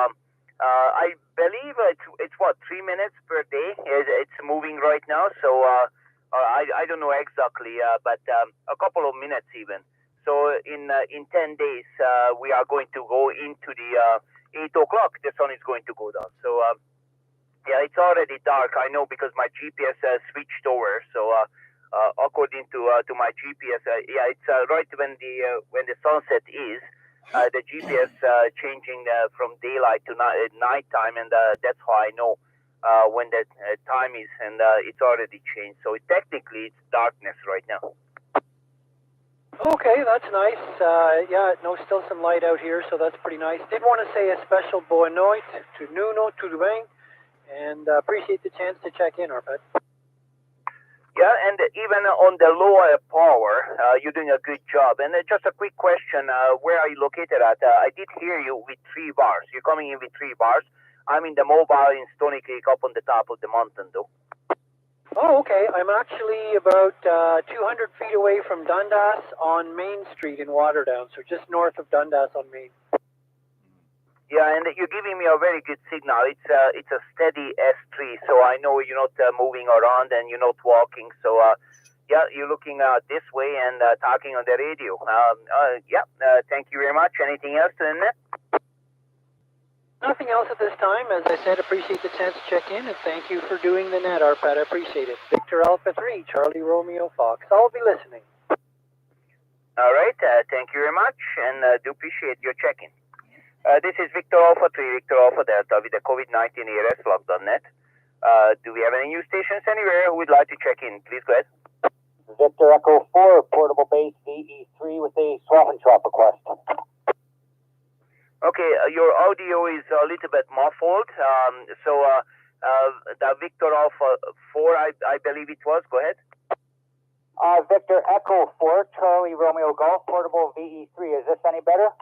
I believe it's what, 3 minutes per day. It's moving right now, so I don't know exactly, but a couple of minutes even. So in 10 days, we are going to go into the 8 o'clock. The sun is going to go down. So yeah, it's already dark. I know because my GPS switched over. So according to my GPS, yeah, it's right when the sunset is. The GPS changing from daylight to nighttime, and that's how I know when the time is, and it's already changed. So technically, it's darkness right now. Okay, that's nice. Yeah, no, still some light out here, so that's pretty nice. Did want to say a special boa noite to Nuno, to Dwayne, and appreciate the chance to check in, Arpad. Yeah, and even on the lower power, you're doing a good job. And just a quick question, where are you located at? I did hear you with 3 bars. You're coming in with 3 bars. I'm in the mobile in Stony Creek up on the top of the mountain, though. Oh, okay. I'm actually about 200 feet away from Dundas on Main Street in Waterdown, so just north of Dundas on Main. Yeah, and you're giving me a very good signal. It's a steady S3, so I know you're not moving around and you're not walking. So yeah, you're looking this way and talking on the radio. Yeah, thank you very much. Anything else in there? Nothing else at this time. As I said, appreciate the chance to check in, and thank you for doing the net, Arpad. I appreciate it. Victor Alpha 3, Charlie Romeo Fox. I'll be listening. All right, thank you very much, and do appreciate your checking. This is Victor Alpha 3, Victor Alpha Delta with the COVID-19 ERS log.net. Do we have any new stations anywhere who would like to check in? Please go ahead. Victor Echo 4, portable base VE3 with a swap and chop request. Okay, your audio is a little bit muffled. So the Victor Alpha 4, I believe it was. Go ahead. Victor Echo 4, Charlie Romeo Golf, portable VE3. Is this any better?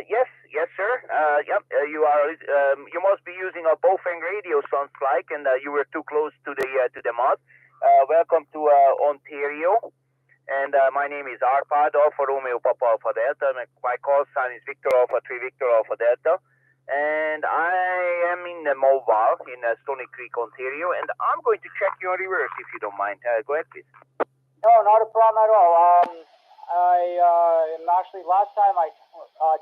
Yes, sir. Yep, you are. You must be using a Bofeng radio, sounds like, and you were too close to the mod. Welcome to Ontario, and my name is Arpad Alpha Romeo Papa Alpha Delta. My call sign is Victor Alpha 3 Victor Alpha Delta, and I am in the mobile in Stony Creek, Ontario, and I'm going to check you on reverse if you don't mind. Go ahead, please. No, not a problem at all. Actually, last time I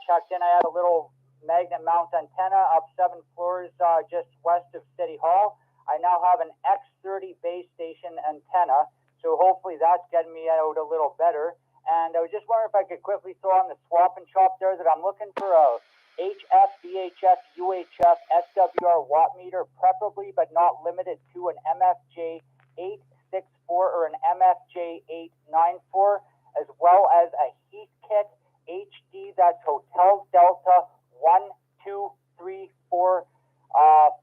checked in, I had a little magnet mount antenna up 7 floors just west of City Hall. I now have an X30 base station antenna, so hopefully that's getting me out a little better. And I was just wondering if I could quickly throw on the swap and chop there that I'm looking for a HF, VHF, UHF, SWR watt meter, preferably but not limited to an MFJ 864 or an MFJ 894, as well as a Heathkit HD, that's Hotel Delta 1, 2, 3, 4,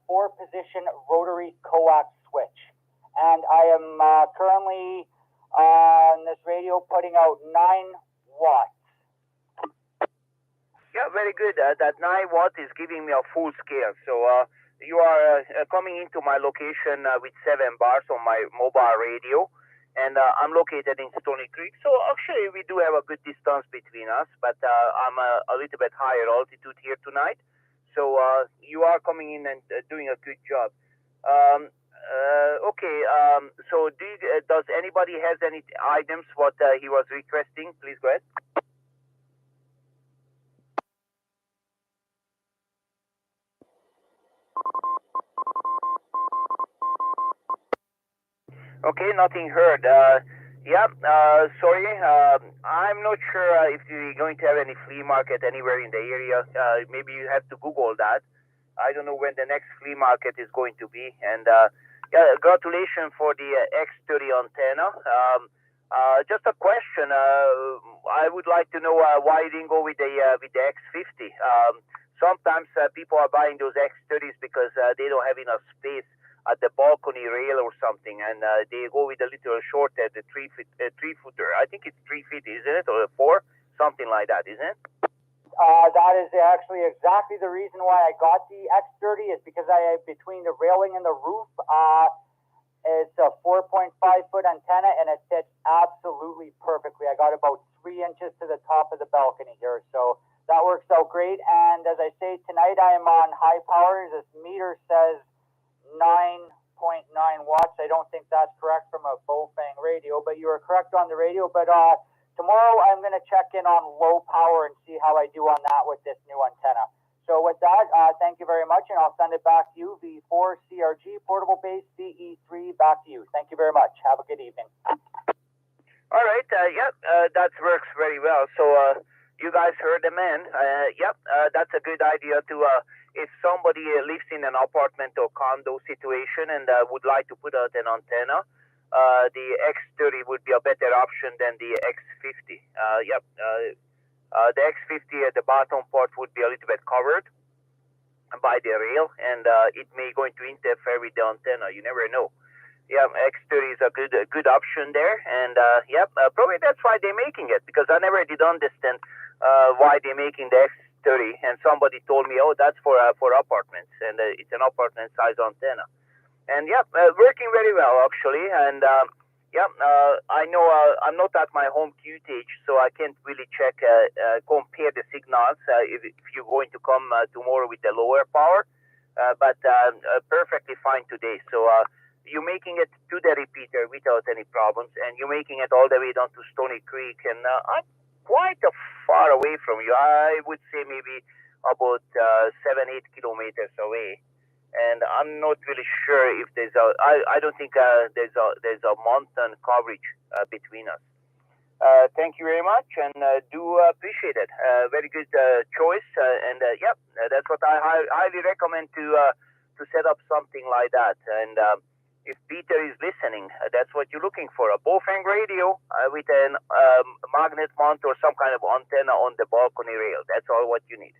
4-position rotary coax switch. And I am currently on this radio putting out 9 watts. Yeah, very good. That 9 watt is giving me a full scale. So you are coming into my location with 7 bars on my mobile radio. And I'm located in Stony Creek, so actually we do have a good distance between us, but I'm a little bit higher altitude here tonight. So you are coming in and doing a good job. Okay, so does anybody has any items what he was requesting? Please go ahead. Okay, nothing heard. Sorry. I'm not sure if you're going to have any flea market anywhere in the area. Maybe you have to Google that. I don't know when the next flea market is going to be. And yeah, congratulations for the X30 antenna. Just a question. I would like to know why you didn't go with the X50. Sometimes people are buying those X30s because they don't have enough space at the balcony rail or something, and they go with a little shorter, the 3-footer. I think it's 3 feet, isn't it, or 4, something like that, isn't it? That is actually exactly the reason why I got the X30 is because between the railing and the roof, it's a 4.5 foot antenna, and it fits absolutely perfectly. I got about 3 inches to the top of the balcony here, so that works out great. And as I say, tonight I am on high power. This meter says 9.9 watts. I don't think that's correct from a Bofeng radio, but you are correct on the radio. But tomorrow I'm going to check in on low power and see how I do on that with this new antenna. So with that, thank you very much, and I'll send it back to you. V4 CRG, portable base, VE3, back to you. Thank you very much. Have a good evening. All right. That works very well. So you guys heard the man. That's a good idea to if somebody lives in an apartment or condo situation and would like to put out an antenna, the X30 would be a better option than the X50. The X50 at the bottom part would be a little bit covered by the rail, and it may going to interfere with the antenna. You never know. Yeah, X30 is a good option there, and probably that's why they're making it, because I never did understand why they're making the X30, and somebody told me, oh, that's for apartments, and it's an apartment size antenna, and working very well actually. And Yeah, I know I'm not at my home QTH, so I can't really check, compare the signals if you're going to come tomorrow with the lower power, but perfectly fine today. So you're making it to the repeater without any problems, and you're making it all the way down to Stony Creek, and I'm quite far away from you. I would say maybe about 7-8 kilometers away. And I'm not really sure if there's a. I don't think there's a mountain coverage between us. Thank you very much, and do appreciate it. Very good choice, and yeah, that's what I highly recommend to set up something like that. And if Peter is listening, that's what you're looking for: a Bofang radio with an magnet mount or some kind of antenna on the balcony rail. That's all what you need.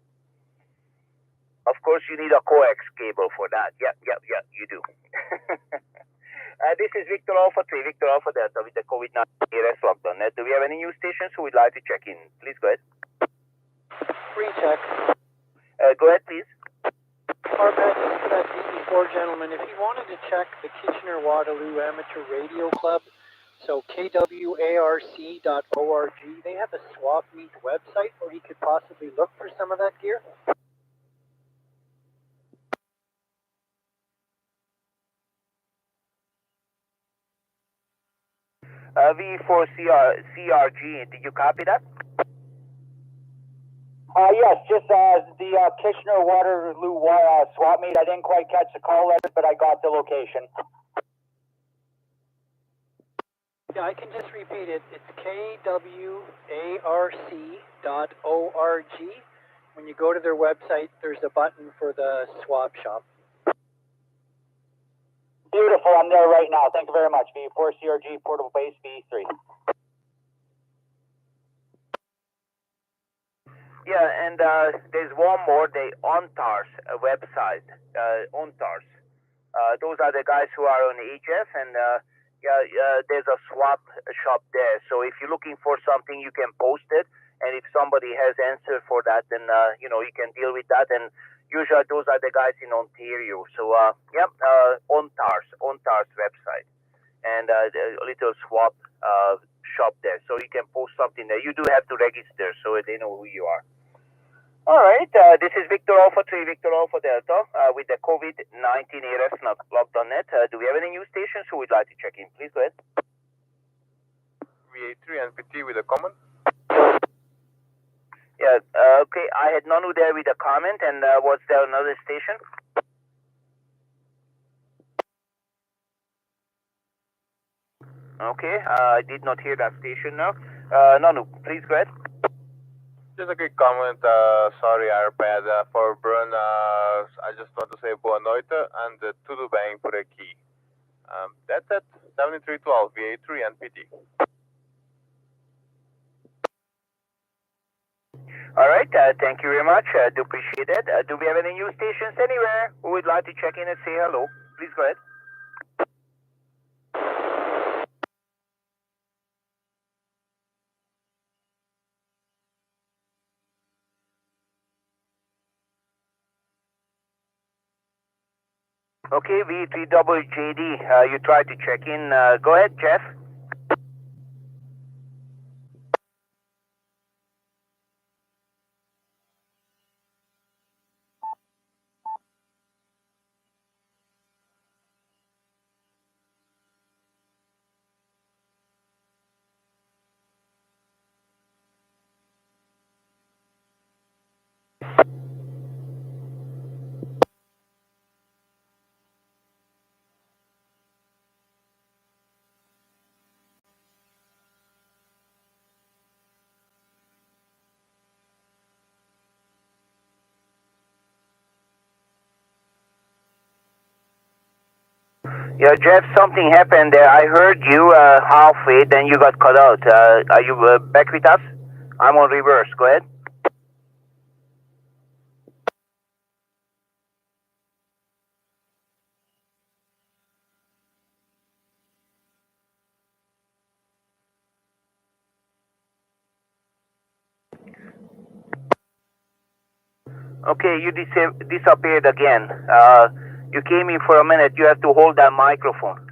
Of course, you need a coax cable for that. Yeah, you do. This is Victor Alpha 3, Victor Alpha Delta with the COVID-19 ARS lockdown. Do we have any new stations who would like to check in? Please go ahead. Free check. Go ahead, please. Arpad, for that DB4 gentleman, if he wanted to check the Kitchener-Waterloo Amateur Radio Club, so kwarc.org, they have a swap meet website where he could possibly look for some of that gear? V4CRG, did you copy that? Yes, just the Kitchener-Waterloo swap meet. I didn't quite catch the call letter, but I got the location. Yeah, I can just repeat it. It's kwarc.org. When you go to their website, there's a button for the swap shop. Beautiful. I'm there right now. Thank you very much. V4CRG, Portable Base, V3. Yeah, and there's one more, the ONTARS website. ONTARS. Those are the guys who are on HF, and there's a swap shop there. So if you're looking for something, you can post it, and if somebody has answer for that, then you can deal with that. And usually those are the guys in Ontario. So ONTARS website, and a little swap shop there. So you can post something there. You do have to register so they know who you are. All right, this is Victor Alpha 3, Victor Alpha Delta with the COVID-19 ARS lockdown.net. Do we have any new stations who would like to check in? Please go ahead. VA3 NPT with a comment. Yeah, okay, I had Nanu there with a comment, and was there another station? Okay, I did not hear that station now. Nanu, please go ahead. Just a quick comment, sorry Arpad, for Brun, I just want to say boa noite and tudo bem por aqui. That's it, 7312, VA3 NPT. All right, thank you very much, do appreciate it. Do we have any new stations anywhere who would like to check in and say hello? Please go ahead. Okay, V3WJD, you tried to check in. Go ahead, Jeff. Yeah, Jeff, something happened there. I heard you halfway, then you got cut out. Are you back with us? I'm on reverse. Go ahead. Okay, you disappeared again. You came in for a minute. You have to hold that microphone.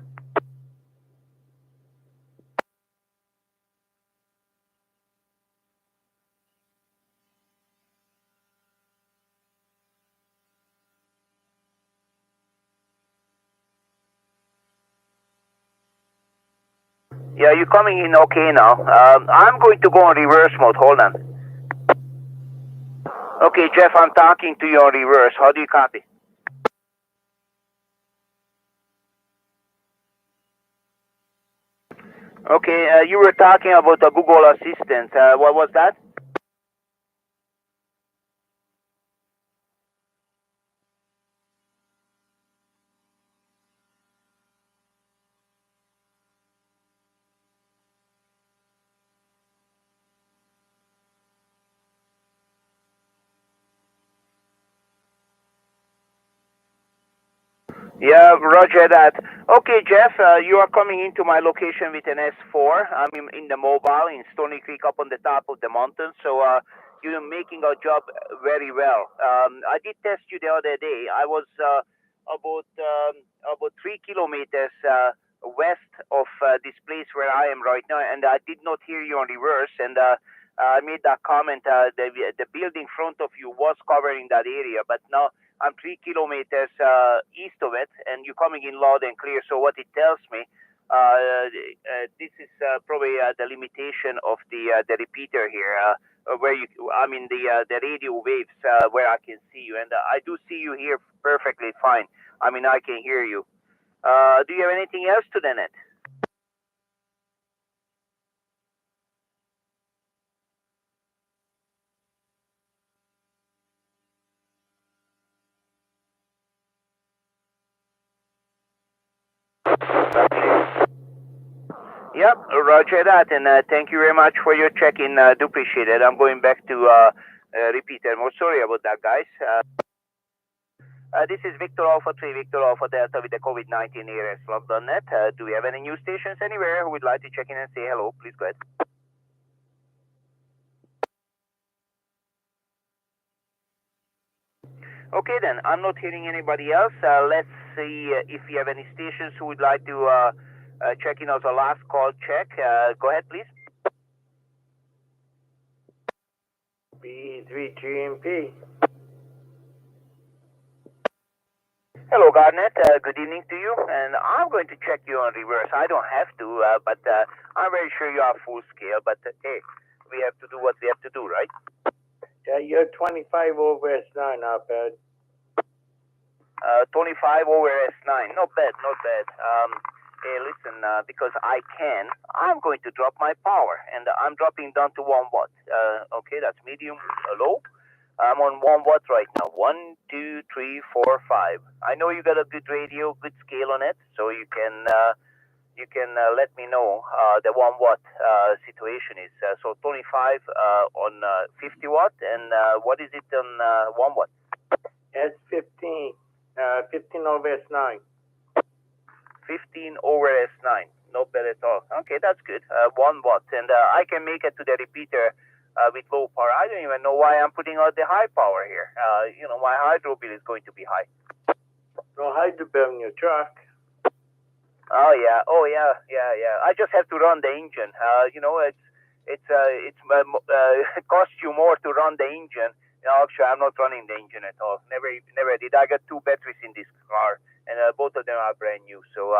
Yeah, you're coming in okay now. I'm going to go on reverse mode. Hold on. Okay, Jeff, I'm talking to you on reverse. How do you copy? Okay, you were talking about the Google Assistant. What was that? Yeah, roger that. Okay, Jeff, you are coming into my location with an S4. I'm in the mobile in Stony Creek up on the top of the mountain. So you're making our job very well. I did test you the other day. I was about 3 kilometers west of this place where I am right now, and I did not hear you on reverse. And I made that comment. The building in front of you was covering that area, but now I'm 3 kilometers east of it, and you're coming in loud and clear. So what it tells me, this is probably the limitation of the repeater here, where the radio waves where I can see you, and I do see you here perfectly fine. I mean, I can hear you. Do you have anything else to the net? Yep, roger that, and thank you very much for your check-in. Do appreciate it. I'm going back to repeater. I'm sorry about that, guys. This is Victor Alpha 3, Victor Alpha Delta with the COVID-19 air slot.net. Do we have any news stations anywhere who would like to check in and say hello? Please go ahead. Okay then, I'm not hearing anybody else. Let's see if you have any stations who would like to check in as a last call check. Go ahead, please. B3GMP. Hello, Garnet. Good evening to you. And I'm going to check you on reverse. I don't have to, but I'm very sure you are full scale. But hey, we have to do what we have to do, right? Yeah, you're 25 over S9, not bad. 25 over S9. Not bad, not bad. Hey, listen, because I can, I'm going to drop my power. And I'm dropping down to 1 watt. Okay, that's medium, low. I'm on 1 watt right now. 1, 2, 3, 4, 5. I know you got a good radio, good scale on it, so you can let me know the 1 watt situation is. So 25 on 50 watt, and what is it on 1 watt? S15, 15 over S9. 15 over S9. Not bad at all. Okay, that's good. 1 watt, and I can make it to the repeater with low power. I don't even know why I'm putting out the high power here. My hydro bill is going to be high. No hydro bill in your truck. Oh yeah. I just have to run the engine. It costs you more to run the engine. Actually, I'm not running the engine at all. Never did. I got 2 batteries in this car, and both of them are brand new. So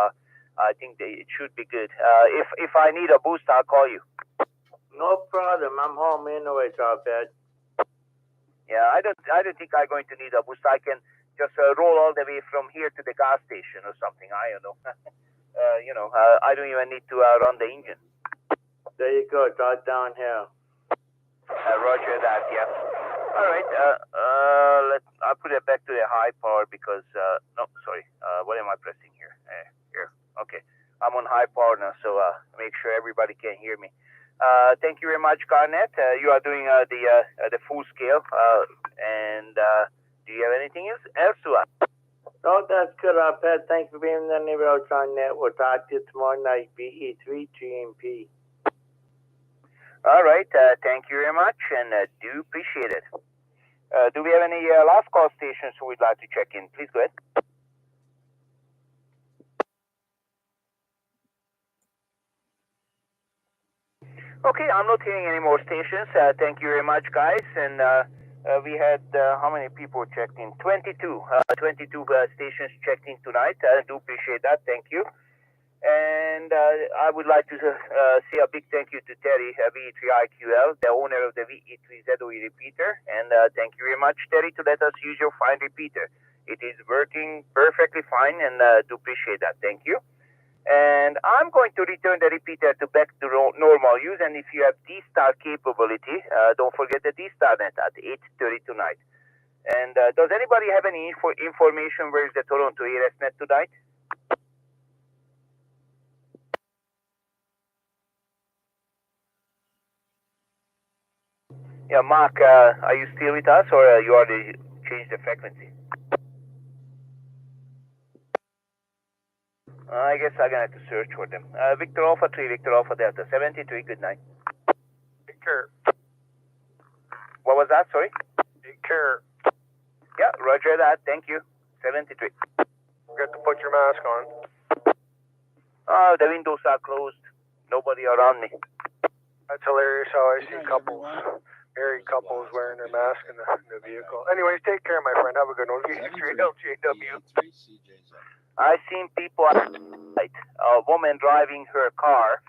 I think it should be good. If I need a boost, I'll call you. No problem. I'm home anyway, Bed. Yeah, I don't think I'm going to need a boost. I can just roll all the way from here to the gas station or something. I don't know. I don't even need to run the engine. There you go. Drive down here. Roger that. Yeah. All right. I'll put it back to the high power because no, sorry. What am I pressing here? Here. Okay. I'm on high power now, so make sure everybody can hear me. Thank you very much, Garnet. You are doing the full scale. And do you have anything else to add? No, that's good, Pet. Thanks for being on the Neurotron Net. We'll talk to you tomorrow night, BE3GMP. All right. Thank you very much, and do appreciate it. Do we have any last call stations who would like to check in? Please go ahead. Okay, I'm not hearing any more stations. Thank you very much, guys. And we had, how many people checked in? 22 stations checked in tonight. I do appreciate that. Thank you. And I would like to say a big thank you to Terry, VE3IQL, the owner of the VE3ZOE repeater. And thank you very much, Terry, to let us use your fine repeater. It is working perfectly fine, and do appreciate that. Thank you. And I'm going to return the repeater to back to normal use. And if you have D-Star capability, don't forget the D-Star net at 8:30 tonight. And does anybody have any information where is the Toronto ARSnet tonight? Yeah, Mark, are you still with us, or you already changed the frequency? I guess I'm going to have to search for them. Victor Alpha 3, Victor Alpha Delta 73, good night. Take care. What was that, sorry? Take care. Yeah, roger that, thank you. 73. Forget to put your mask on. Oh, the windows are closed. Nobody around me. That's hilarious how I see couples, married couples wearing their mask in the vehicle. Anyways, take care, my friend. Have a good one. VE3LJW. I've seen people outside, a woman driving her car